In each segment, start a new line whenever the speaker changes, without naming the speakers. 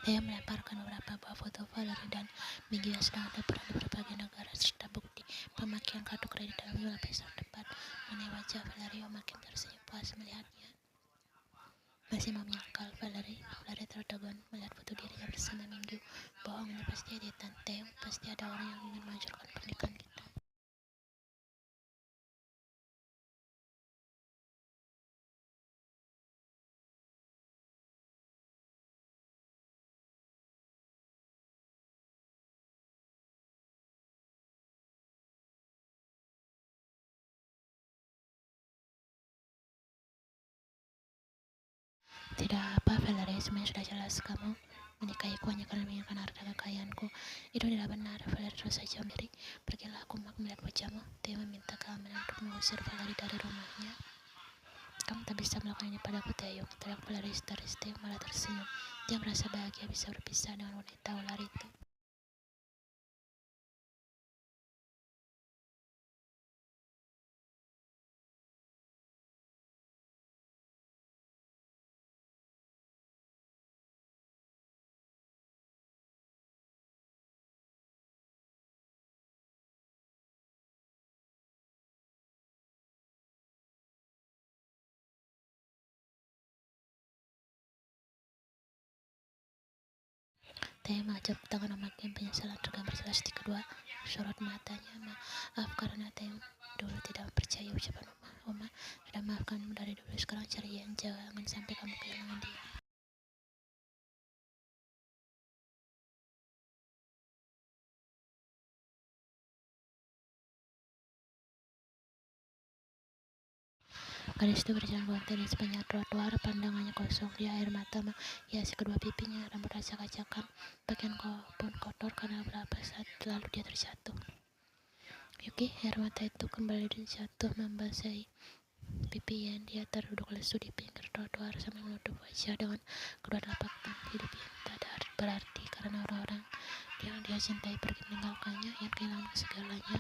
Dia melemparkan beberapa buah foto Valerie dan Miggy yang sedang ada peran di berbagai negara serta bukti pemakaian kartu kredit dalam lapisan depan mengenai wajah Valerie. Makin tersenyum puas melihatnya. Masih mau menyangkal Valerie tertegun melihat foto dirinya bersama Minggu. Bohong, ini pasti editan. Theo, pasti ada orang yang ingin menghancurkan pernikahan kita. Tidak apa, Valerie, semuanya sudah jelas. Kamu menikahiku hanya karena menginginkan harta kekayaanku. Itu tidak benar. Valerie terus saja diri. Pergilah, aku mau melihat wajahmu. Theo meminta keamanan untuk mengusir Valerie dari rumahnya. Kamu tak bisa melakukan ini padaku, Theo. Teriak Valerie histeris. Theo malah tersenyum. Dia merasa bahagia bisa berpisah dengan wanita ular itu. Theo mengajak tangan memakai penyesalan tergambar jelas di kedua sorot matanya. Maaf karena Theo dulu tidak percaya ucapan Oma. Sudah maafkanmu dari dulu. Sekarang cari Ian. Jangan sampai kamu kehilangan dia. Gadis itu berjalan lontar di sepanjang trotoar. Pandangannya kosong. Di air mata menghiasi kedua pipinya. Rambut acak-acakan. Bagian pun kotor karena beberapa saat lalu dia terjatuh. Yuki, air mata itu kembali jatuh membasahi pipi Ian. Dia terduduk lesu di pinggir trotoar sambil menutup wajah dengan kedua telapak tangan. Hidup Ian tak ada berarti karena orang-orang yang dia cintai pergi meninggalkannya. Ian kehilangan segalanya.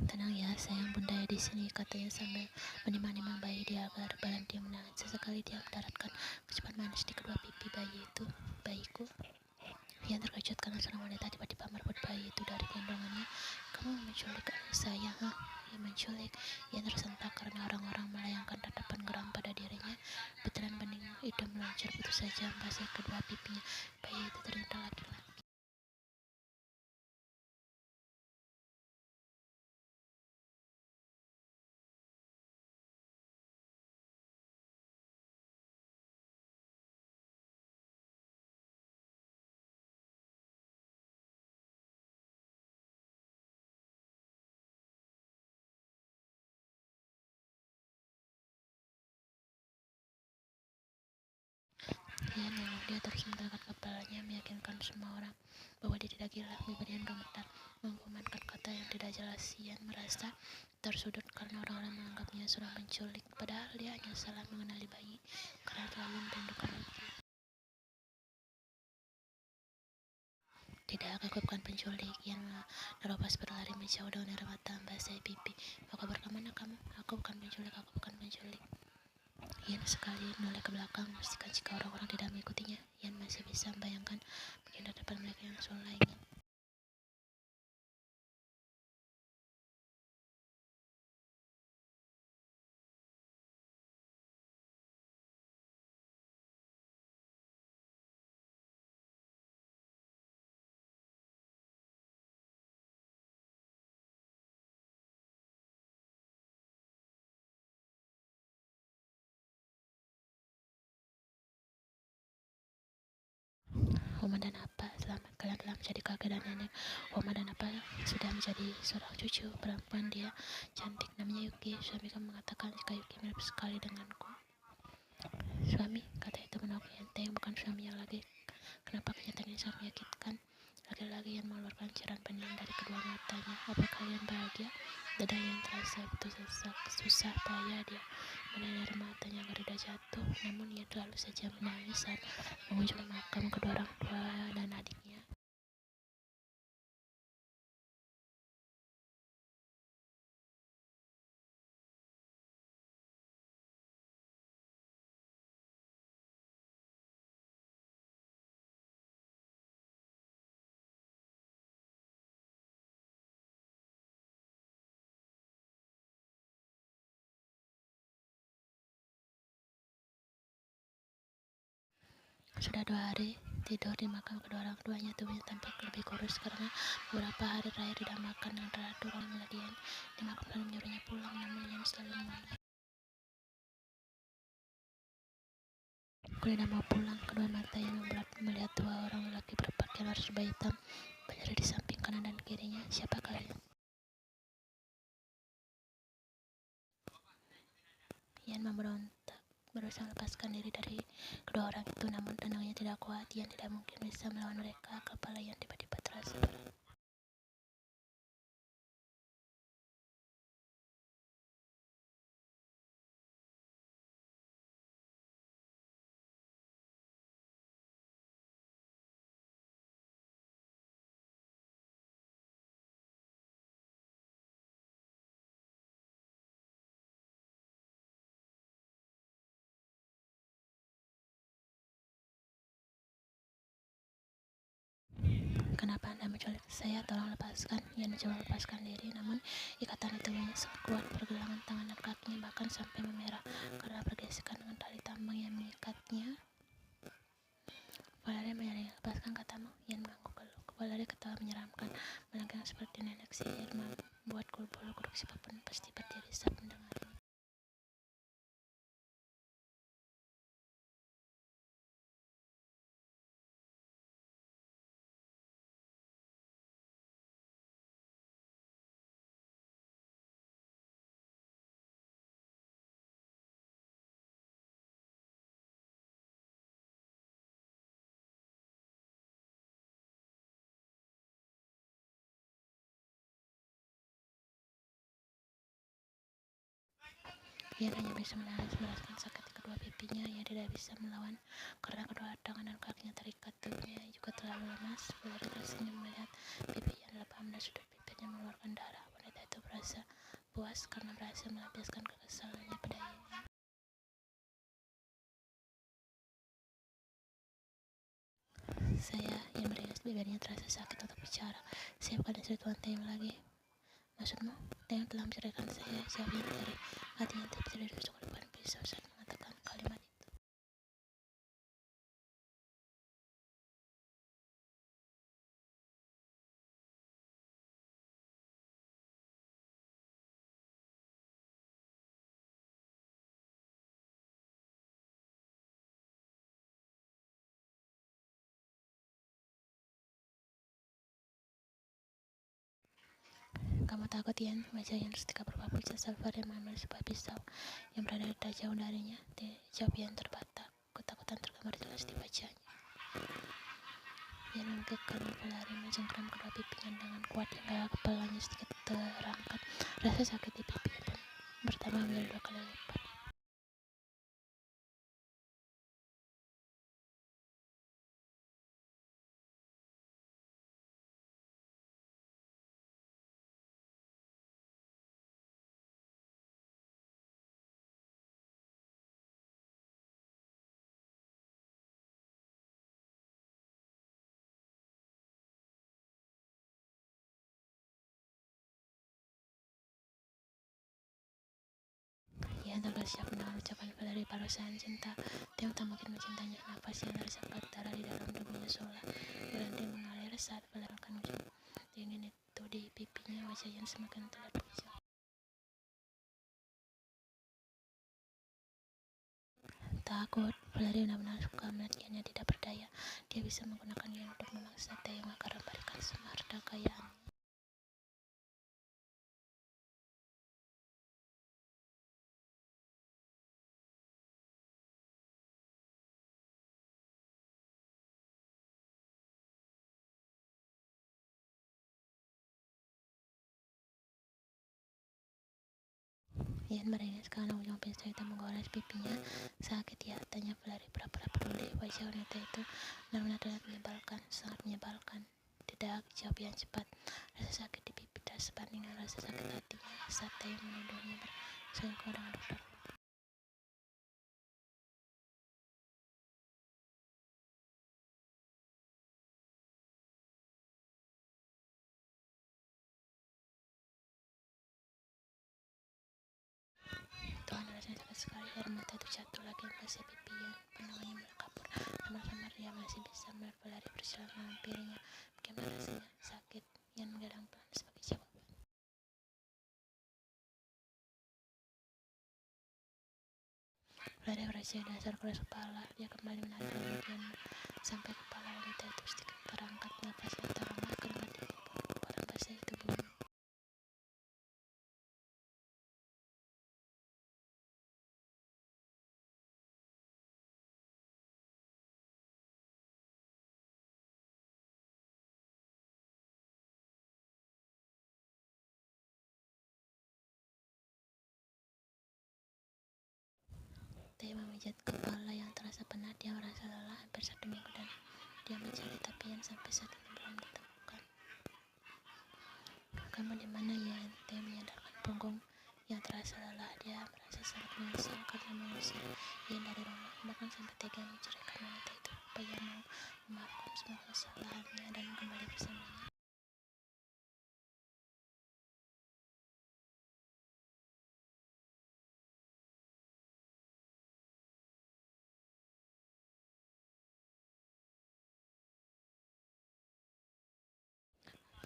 Tenang ya sayang, bunda ya di sini, katanya sambil menimang-nimang bayi dia agar berhenti menangis. Sesekali dia mendaratkan kecupan manis di kedua pipi bayi itu. Bayiku. Ian terkejut karena seorang wanita tiba-tiba merebut bayi itu dari gendongannya. Kamu menculik anak saya, hah? Ya menculik. Ian tersentak karena orang-orang melayangkan tatapan geram pada dirinya. Butiran bening itu meluncur begitu saja membasahi kedua pipinya. Bayi itu ternyata laki-laki. Ian menolak. Dia terus mengangkat kepalanya, meyakinkan semua orang bahwa dia tidak gila. Ian gemetar mengumandangkan kata yang tidak jelas. Ian merasa tersudut karena orang-orang menganggapnya seorang penculik, padahal dia hanya salah mengenali bayi karena terlalu merindukan Yuki. Tidak, aku bukan penculik. Ian menerobos berlari menjauh dengan air mata membasahi pipi. Apa kabar kemana kamu? Aku bukan penculik, aku bukan penculik. Ian sekali menoleh ke belakang, memastikan jika orang-orang tidak mengikutinya. Ian masih bisa membayangkan bagian depan mereka yang sulai. Oma dan Apa, selamat, kalian telah menjadi kakek dan nenek. Oma dan Apa sudah menjadi seorang cucu perempuan. Dia cantik, namanya Yuki. Suami kamu mengatakan jika Yuki mirip sekali denganku. Suami, kata itu menolak Ian. Yang bukan suaminya lagi. Kenapa kenyataan ini sangat menyakitkan? Lagi-lagi yang mengeluarkan cairan pendidih dari kedua matanya. Apa kalian bahagia? Dada yang terasa begitu sesak, susah payah dia menahan air matanya agar tidak jatuh. Namun ia selalu saja menangis saat mengunjungi makam kedua orang tua dan adiknya. Sudah 2 hari tidur di makam kedua orang tuanya, tubuhnya tampak lebih kurus karena beberapa hari terakhir tidak makan yang teratur. Oleh Dian di makam lalu menyuruhnya pulang, namun Dian selalu menolak. Aku tidak mau pulang. Kedua mata yang membelat melihat 2 orang lelaki berpakaian harus serba hitam berdiri di samping kanan dan kirinya. Siapa kalian? Ian memberontak, berusaha melepaskan diri dari kedua orang itu, namun tenaganya tidak kuat. Ian tidak mungkin bisa melawan mereka. Kepala Ian tiba-tiba terasa berat. Kenapa Anda menculik saya? Tolong lepaskan. Ian mencoba melepaskan diri, namun ikatan di tubuhnya sangat kuat. Pergelangan tangan dan kakinya bahkan sampai memerah karena bergesekan dengan tali tambang yang mengikatnya. Valerie menyarankan, lepaskan katamu. Ian mengangguk. Valerie ketawa menyeramkan, melengking seperti nenek sihir, membuat bulu kuduk siapapun pasti berdiri saat mendengarnya. Ian hanya bisa menangis merasakan sakit di kedua pipinya. Ia tidak bisa melawan karena kedua tangan dan kakinya terikat. Tubuhnya juga terlalu lemas. Valerie tersenyum melihat pipi Ian lebam dan sudut bibirnya mengeluarkan darah. Wanita itu merasa puas karena berhasil melampiaskan kekesalannya pada Ian. Ian merias bibirnya terasa sakit untuk bicara. Saya bukan istri Tuan Taeyong lagi. Maksudmu? Taeyong telah menceraikan saya, jawab Ian dari hatinya tiba-tiba ditusuk ke depan pisau saat mengatakan kalimat itu. Kamu takut, Ian? Wajah Ian seketika berubah pucat saat Valerie mengambil sebuah pisau yang berada tak jauh darinya. Jawab Ian terbata. Ketakutan tergambar jelas di wajahnya. Ian menggigit karena Valerie mencengkeram kedua pipinya dengan kuat hingga kepalanya sedikit terangkat. Rasa sakit di pipi pun bertambah menjadi 2 kali lipat. Ian terkesiap mendengar ucapan Valerie barusan. Cinta Taeyong tak mungkin mencintainya. Nafas yang tersekat darah di dalam tubuhnya seolah berhenti mengalir saat Valerie akan ujung dingin itu di pipinya. Wajah Ian semakin terlihat pucat. Takut, Valerie benar-benar suka melihat Ian yang tidak berdaya. Dia bisa menggunakan Ian untuk memaksa Taeyong agar memberikan semua harta kekayaan. Ian meringis karena ujung pisau itu menggores pipinya. Sakit ya, tanya Valerie pura-pura peduli. Wajah wanita itu benar-benar menyebalkan, sangat menyebalkan. Tidak, jawab Ian cepat. Rasa sakit di pipi tak sebanding dengan rasa sakit hatinya saat Theo menuduhnya berselingkuh dengan dokter. Tuhan, rasanya sakit sekali. Air mata itu jatuh lagi membasahi pipi Ian. Pandangannya berkabur. Samar-samar dia masih bisa melihat Valerie berjalan menghampirinya. Bagaimana rasanya? Sakit. Ian menggadang pelan sebagai jawaban. Valerie berhasil dasar keras kepala. Dia kembali menarik kemudian sampai kepala wanita itu sedikit terangkat. Nafasnya terengah karena dingin kekuatan basah itu belum. Theo memijat kepala yang terasa penat. Dia merasa lelah hampir 1 minggu dan dia mencari tapi Ian sampai saat ini belum ditemukan. Kamu di mana ya? Theo menyadarkan punggung yang terasa lelah. Dia merasa sangat menyesal karena mengusir Ian dari rumah, bahkan sampai tega menceraikan wanita itu. Apa Ian mau memaafkan semua kesalahannya dan kembali bersamanya?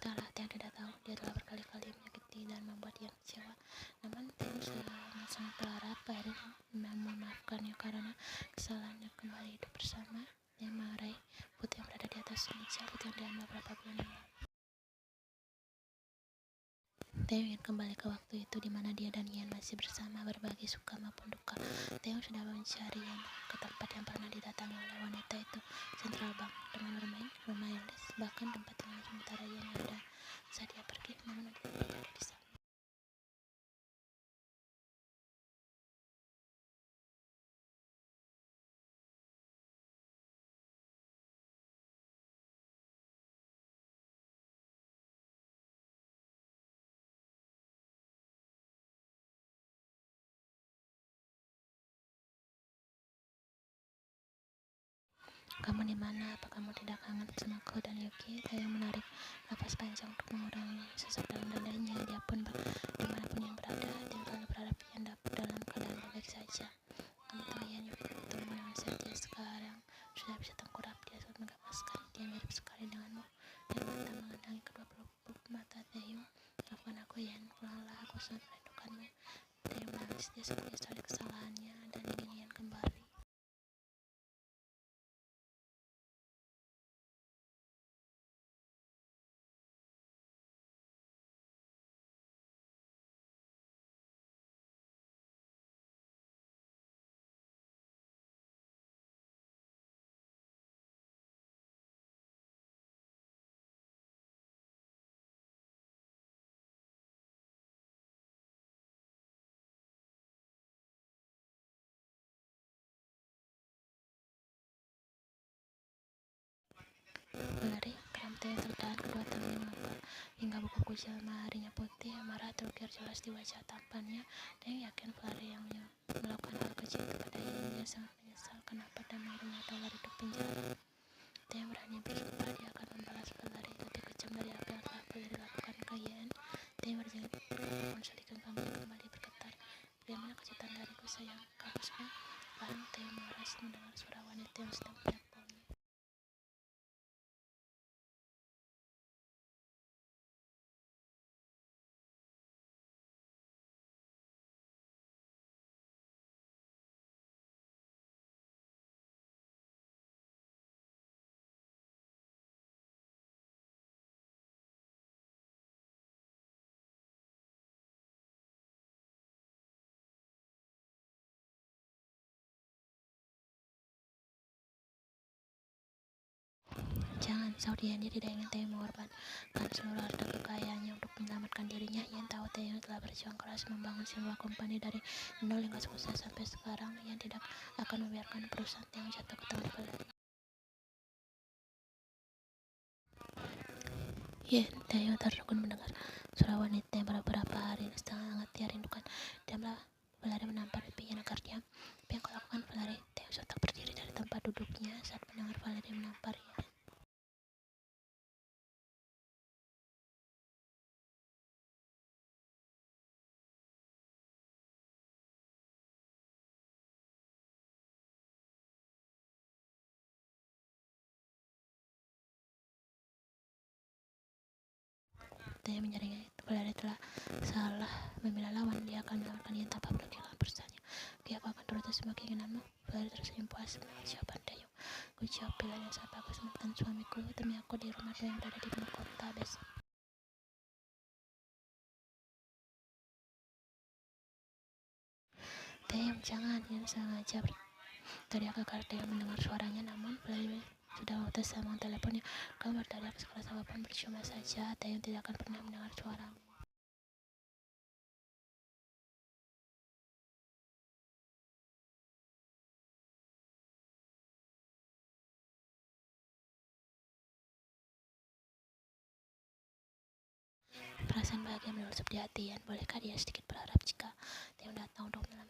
Entahlah, Theo tidak tahu. Dia telah berkali-kali menyakiti dan membuat Ian kecewa. Namun Theo sangat berharap akhirnya memaafkannya karena kesalahannya. Kembali hidup bersama. Dia meraih putih yang berada di atas meja, putih yang diambil beberapa bulan yang lalu. Theo ingin kembali ke waktu itu di mana dia dan Ian masih bersama, berbagi suka maupun duka. Theo sudah mencari Ian ke tempat yang pernah didatangi oleh wanita itu, Central Bank, dengan bermain, rumah Ellis, bahkan tempat tinggal sementara Ian yang ada saat dia pergi, namun dia tidak ada di sana. Kamu di mana? Apa kamu tidak kangen sama aku dan Yuki? Theo menarik napas panjang untuk mengurangi sesak dalam dadanya. Dia pun dimanapun yang berada, dia selalu berharap Ian dalam keadaan baik saja. Kamu tahu Ian, Yuki bertemu dengan saat dia sekarang sudah bisa tengkurap. Dia sangat menggemaskan. Dia mirip sekali denganmu. Dan mata mengendangi kedua pelupuk mata Theo. Maafkan aku Ian, pulanglah, aku sangat merindukanmu. Theo menangis. Dia sangat menyesali kesalahannya dan ingin Ian kembali. Valerie, keram Theo tertahan, kedua tangannya mengepal hingga buku kunci lemarinya putih. Marah terukir jelas di wajah tampannya. Theo yakin Valerie yang melakukan hal kecil kepada Ian. Dia sangat menyesal kenapa dan mengirimnya tahu lari ke penjara. Theo berani bersumpah dia akan membalas Valerie lebih kejam dari apa yang telah Valerie lakukan ke Ian. Theo berjanji apapun sedikit kambing kembali bergetar. Bagaimana kejutan dariku sayang, kamu suka? Perlahan Theo mengeras mendengar suara wanita yang sedang menyapunya. Jangan, sahut Ian. Dia tidak ingin Theo mengorbankan seluruh harta kekayaannya untuk menyelamatkan dirinya. Ian tahu Taeyong telah berjuang keras membangun sebuah company dari nol hingga sukses sampai sekarang. Ian tidak akan membiarkan perusahaan Taeyong jatuh ke tangan Valerie. Taeyong tertegun mendengar suara wanita yang beberapa hari sangat ia rindukan. Diamlah, Valerie menampar Ian agar diam. Apa yang kau lakukan, Valerie? Taeyong sontak berdiri dari tempat duduknya saat mendengar Valerie menampar Ian. Taeyong menjaringnya. Valerie telah salah memilih lawan. Dia akan menyelamatkan Ian tanpa perlu kehilangan perusahaannya. Oke, aku akan turuti semua keinginanmu. Valerie tersenyum puas mendengar jawaban Taeyong. Ku jawab pilihan yang sangat bagus dan suamiku demi aku di rumah yang berada di pinggir kota besok. Taeyong, jangan, Ian sengaja berteriak agar Taeyong mendengar suaranya, namun Valerie sudah memutus sambungan teleponnya. Kamu berteriak sekeras apapun percuma saja. Taeyong tidak akan pernah mendengar suaramu. Perasaan bahagia melusup di hati Ian. Bolehkah dia sedikit berharap jika Taeyong datang untuk menyelamatkan